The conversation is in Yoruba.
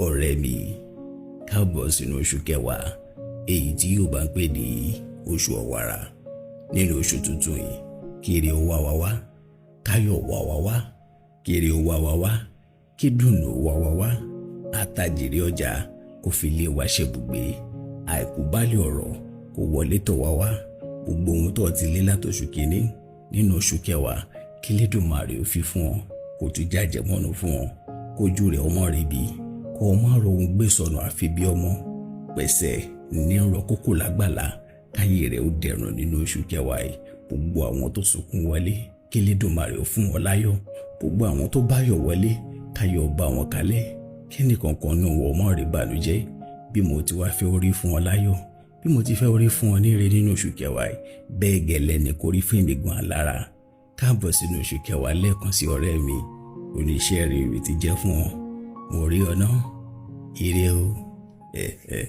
ọ̀rẹ́ mi, káàbọ̀ sínú oṣù kẹwàá èyí tí yóò bá ń pè ní oṣù ọ̀wàrà. Nínú oṣù tuntun yìí, kiri ó wá wá wá, káyọ̀ wá wá wá, kiri ó wá wá wá, kí dùnnú wá wá wá, àtàjèrè ọjà kò fi lé wa ṣebùgbé, àìkú bálẹ̀ ọ̀rọ̀ kò wọlé tọ̀ wá wá. Gbogbo ohun tó ti lé látọ̀ṣù kìíní nínú oṣù kẹwàá kí Lédùmarè ó fi fún ọ, kó tún jájẹ mọ́nu fún ọ, kójú rẹ̀ ọmọ rẹ̀ bí, kó o má ro ohun gbé sọnù àfi bí ọmọ pẹ̀sẹ̀ ní rọ kókó lágbàlá, káyé rẹ̀ ó dẹ̀rùn nínú oṣù kẹwàá yìí. Gbogbo àwọn tó sunkún wọlé kí Lédùmarè ó fún wọn láyọ̀, gbogbo àwọn tó báyọ̀ wọlé káyọ̀ bá wọn kalẹ̀, kí nìkankan náà wọ ọmọ rẹ̀ bànújẹ́. Bí mo ti wá fẹ́ orí fún ọ láyọ̀, bí mo ti fẹ́ orí fún ọ ní ire nínú oṣù kẹwàá yìí, bẹ́ẹ̀ gẹ́lẹ́ ni kò rí fún mi gan alára. Káàbọ̀ sínú oṣù kẹwàá lẹ́ẹ̀kan sí ọ̀rẹ́ mi, oníṣẹ́ rere ti jẹ́ fún ọ. Mo rí ọ náà, ire o.